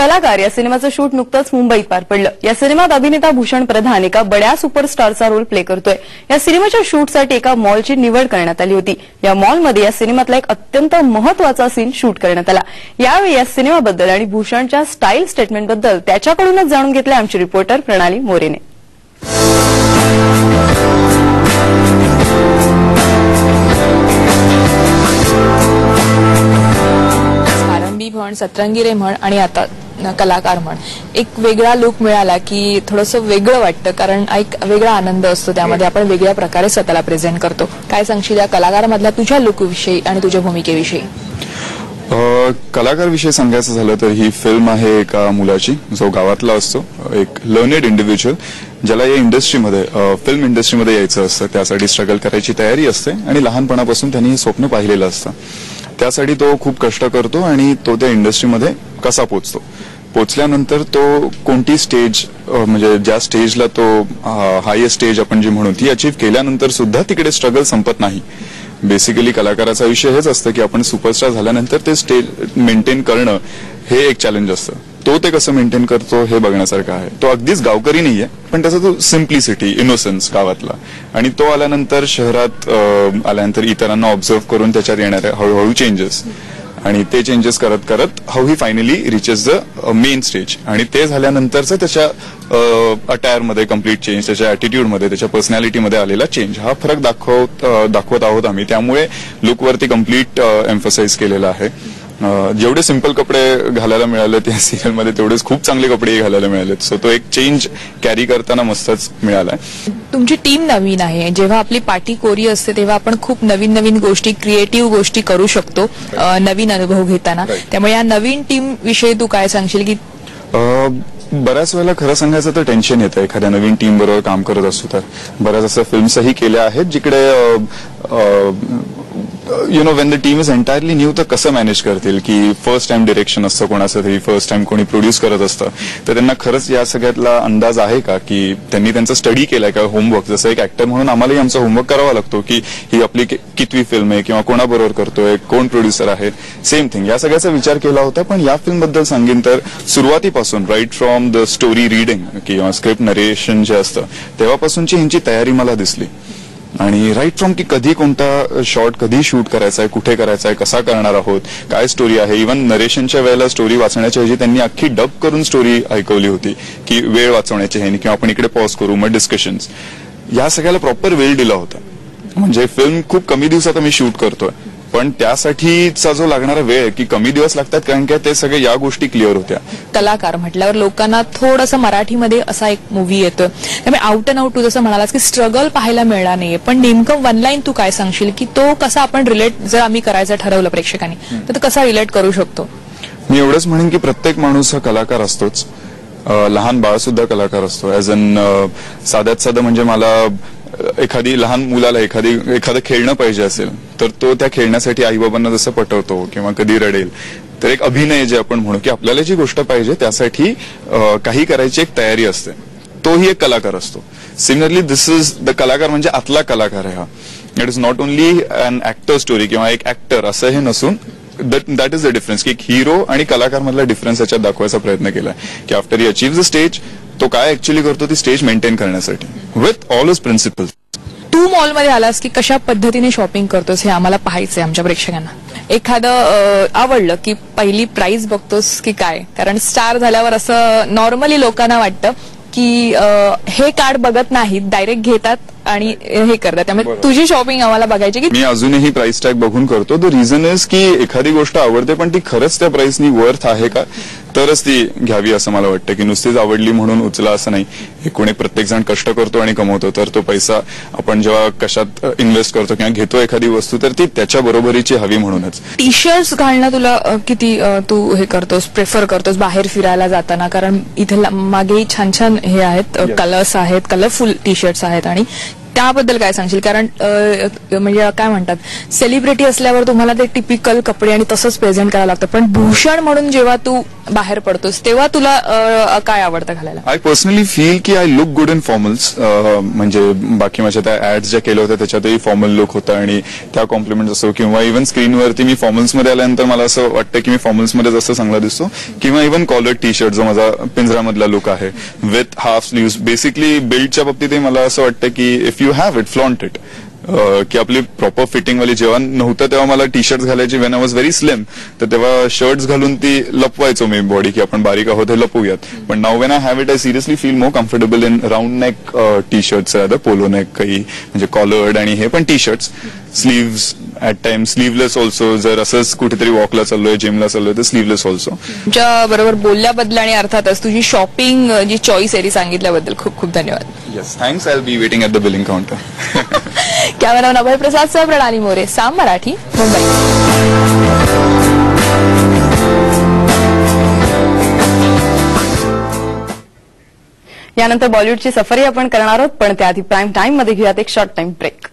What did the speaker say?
कलाकार या सिनेमाचं शूट नुकतंच मुंबईत पार पडलं। या सिनेमात अभिनेता भूषण प्रधान एका बड्या सुपरस्टारचा रोल प्ले करतोय। या सिनेमाच्या शूटसाठी एका मॉलची निवड करण्यात आली होती। या मॉलमध्ये या सिनेमातला एक अत्यंत महत्त्वाचा सीन शूट करण्यात आला। यावेळी या सिनेमाबद्दल आणि भूषणच्या स्टाईल स्टेटमेंटबद्दल त्याच्याकडूनच जाणून घेतले आमचे रिपोर्टर प्रणाली मोरेने। म्हण सतरंगी रे म्हण आणि आता कलाकार म्हण एक वेगळा लुक मिळाला की थोडंसं वेगळं वाटतं, कारण एक वेगळा आनंद असतो त्यामध्ये। आपण वेगळ्या प्रकारे स्वतःला प्रेझेंट करतो। काय सांगशील या कलाकारामधल्या तुझ्या लुकविषयी आणि तुझ्या भूमिकेविषयी? कलाकार विषयी सांगायचं झालं तर ही फिल्म आहे एका मुलाची जो गावातला असतो, एक लर्नेड इंडिव्हिज्युअल ज्याला या इंडस्ट्रीमध्ये फिल्म इंडस्ट्रीमध्ये यायचं असतं। त्यासाठी स्ट्रगल करायची तयारी असते आणि लहानपणापासून त्यांनी हे स्वप्न पाहिलेलं असतं। त्यासाठी तो खूप कष्ट करतो आणि तो त्या इंडस्ट्रीमध्ये कसा पोचल्यानंतर तो कोणती स्टेज म्हणजे ज्या स्टेजला तो हायेस्ट स्टेज आपण जी म्हणू ती अचीव्ह केल्यानंतर सुद्धा तिकडे स्ट्रगल संपत नाही। बेसिकली कलाकाराचा विषय हेच असतं की आपण सुपरस्टार झाल्यानंतर ते स्टेज मेंटेन करणं हे एक चॅलेंज असतं। तो ते कसं मेंटेन करतो हे बघण्यासारखं आहे। तो अगदीच गावकरी नाहीये, पण त्याचा तो सिम्प्लिसिटी, इनोसन्स गावातला, आणि तो आल्यानंतर शहरात आल्यानंतर इतरांना ऑब्झर्व्ह करून त्याच्यात येणारे हळूहळू चेंजेस आणि ते चेंजेस करत करत how he finally reaches the main stage. आणि ते झाल्यानंतरच त्याच्या अटायरमध्ये कम्प्लीट चेंज, त्याच्या ॲटिट्यूडमध्ये, त्याच्या पर्सनॅलिटीमध्ये आलेला चेंज हा फरक दाखवत आहोत आम्ही। त्यामुळे लुकवरती कम्प्लीट एम्फसाइज केलेलं आहे। जेवढे सिंपल कपडे घालायला मिळाले त्या सिरियलमध्ये तेवढेच खूप चांगले कपडे घालायला मिळालेत। सो तो एक चेंज कॅरी करताना मस्तच मिळालाय। तुमची टीम नवीन आहे, जेव्हा आपली पाठी कोरी असते तेव्हा आपण खूप नवीन नवीन गोष्टी, क्रिएटिव्ह गोष्टी करू शकतो नवीन अनुभव घेताना। त्यामुळे या नवीन टीम विषयी तू काय सांगशील? की बऱ्याच वेळेला खरं सांगायचं तर टेन्शन येतं एखाद्या नवीन टीम बरोबर काम करत असतो तर। बऱ्याच अशा फिल्म्सही केल्या आहेत जिकडे Wien the team is entirely new तर कसं मॅनेज करतील की फर्स्ट टाइम डिरेक्शन असतं कोणाचं तरी, फर्स्ट टाइम कोणी प्रोड्यूस करत असतं, तर त्यांना खरंच या सगळ्यातला अंदाज आहे का की त्यांनी त्यांचा स्टडी केलाय का, होमवर्क? जसं एक ऍक्टर म्हणून आम्हालाही आमचा होमवर्क करावा लागतो की ही आपली कितवी फिल्म आहे किंवा कोणाबरोबर करतोय, कोण प्रोड्युसर आहे, सेम थिंग या सगळ्याचा विचार केला होता। पण या फिल्मबद्दल सांगेन तर सुरुवातीपासून right from the story reading किंवा स्क्रिप्ट नरेशन जे असतं तेव्हापासूनची ह्यांची तयारी मला दिसली। आणि राईट फ्रॉम की कधी कोणता शॉट कधी शूट करायचा आहे, कुठे करायचा आहे, कसा करणार आहोत, काय स्टोरी आहे। इव्हन नरेशनच्या वेळेला स्टोरी वाचण्याच्या ऐवजी त्यांनी अख्खी डब करून स्टोरी ऐकवली होती की वेळ वाचवण्याची ह्यानी किंवा आपण इकडे पॉज करू, मग डिस्कशन्स, या सगळ्याला प्रॉपर वेळ दिला होता। म्हणजे फिल्म खूप कमी दिवसात आम्ही शूट करतोय, पण त्यासाठीचा जो लागणारा वेळ की कमी दिवस लागतात, कारण काय ते सगळे या गोष्टी क्लिअर होत्या। कलाकार म्हटल्यावर लोकांना थोडंसं मराठीमध्ये असा एक मूवी येतो, त्यामुळे आउट अँड आउट तू जसं म्हणालास की स्ट्रगल पाहायला मिळणार नाहीये, पण नेमकं वन लाईन तू काय सांगशील की तो कसा आपण रिलेट, जर आम्ही करायचं ठरवलं प्रेक्षकांनी तर कसा रिलेट करू शकतो? मी एवढंच म्हणेन की प्रत्येक माणूस हा कलाकार असतोच, लहान बाळ सुद्धा कलाकार असतो। ऍज अन साध्यात साधं म्हणजे मला एखादी लहान मुलाला एखादं खेळणं पाहिजे असेल तर तो त्या खेळण्यासाठी आईबाबांना जसं पटवतो किंवा कधी रडेल, तर एक अभिनय जे आपण म्हणू की आपल्याला जी गोष्ट पाहिजे त्यासाठी काही करायची एक तयारी असते, तोही एक कलाकार असतो। सिमिलरली दिस इज द कलाकार, म्हणजे आतला कलाकार आहे हा। It is not only an actor story किंवा एक ऍक्टर असं हे नसून दॅट इज द डिफरन्स की एक हिरो आणि कलाकार मधला डिफरन्स याच्यात दाखवायचा प्रयत्न केलाय की after he achieve the stage तो काय ऍक्च्युअली करतो ती स्टेज मेंटेन करण्यासाठी विथ ऑल हिज प्रिन्सिपल्स। तू मॉलमध्ये आलास की कशा पद्धतीने शॉपिंग करतोस हे आम्हाला पाहायचंय आमच्या प्रेक्षकांना। एखादं आवडलं की पहिली प्राइस बघतोस की काय? कारण स्टार झाल्यावर असं नॉर्मली लोकांना वाटतं की हे कार्ड बघत नाहीत, डायरेक्ट घेतात आणि हे करतात। त्यामुळे तुझी शॉपिंग आम्हाला बघायची की मी अजूनही प्राइस टॅग बघून करतो। द रिझन इज की एखादी गोष्ट आवडते पण ती खरंच त्या प्राइसनी वर्थ आहे का, तरच ती घ्यावी असं मला वाटतं की नुसतीच आवडली म्हणून उचला असं नाही। हे कोणी प्रत्येक जण कष्ट करतो आणि कमवतो, तर तो पैसा आपण जेव्हा कशात इन्व्हेस्ट करतो किंवा घेतो एखादी वस्तू तर ती त्याच्या बरोबरीची हवी म्हणूनच। टी शर्ट्स घालणं तुला किती तू हे करतोस, प्रेफर करतोस बाहेर फिरायला जाताना? कारण इथे मागेही छान छान हे आहेत, कलर्स आहेत, कलरफुल टी शर्ट्स आहेत आणि त्याबद्दल काय सांगशील? कारण म्हणजे काय म्हणतात, सेलिब्रिटी असल्यावर तुम्हाला ते टिपिकल कपडे आणि तसंच प्रेझेंट करावं लागतं, पण भूषण म्हणून जेव्हा तू बाहेर पडतोस तेव्हा तुला काय आवडतं घालायला? आय पर्सनली फील की I look good in formals. म्हणजे बाकी माझ्या त्या ऍड्स ज्या केल्या होत्या त्याच्यातही फॉर्मल लुक होता आणि त्या कॉम्प्लिमेंट असो किंवा इव्हन स्क्रीनवरती मी फॉर्मल्समध्ये आल्यानंतर मला असं वाटतं की मी फॉर्मल्समध्ये जास्त चांगला दिसतो. किंवा इव्हन कॉलर टी शर्ट जो माझा पिंजरामधला लुक आहे विथ हाफ स्लीव्स. बेसिकली बिल्डच्या बाबतीतही मला असं वाटतं की if you have it, flaunt it. की आपली प्रॉपर फिटिंग वाली जेव्हा नव्हतं तेव्हा मला टी शर्ट घालायची when I was very slim, तर तेव्हा शर्ट्स घालून ती लपवायचो मी बॉडी की आपण बारीक आहोत हे लपवूयात. पण नाव when I have it I seriously feel more comfortable in round neck T shirts, polo neck काही म्हणजे कॉलर्ड आणि हे पण T shirts. Sleeves at time sleeveless also. जर असंच कुठेतरी वॉकला चाललोय, जिमला चाललोय तर स्लीवलेस ऑल्सो. तुमच्या बरोबर बोलल्याबद्दल आणि अर्थातच तुझी शॉपिंग जी चॉईस आहे ती सांगितल्याबद्दल खूप खूप धन्यवाद. Yes, thanks. I will be waiting at the billing counter. Cameraman Abhay Prasad सह प्रणाली मोरे, साम मराठी, मुंबई. यानंतर बॉलिवूडची सफरी आपण करणार आहोत, पण त्याआधी प्राईम टाइम मध्ये घेऊयात एक शॉर्ट टाइम ब्रेक.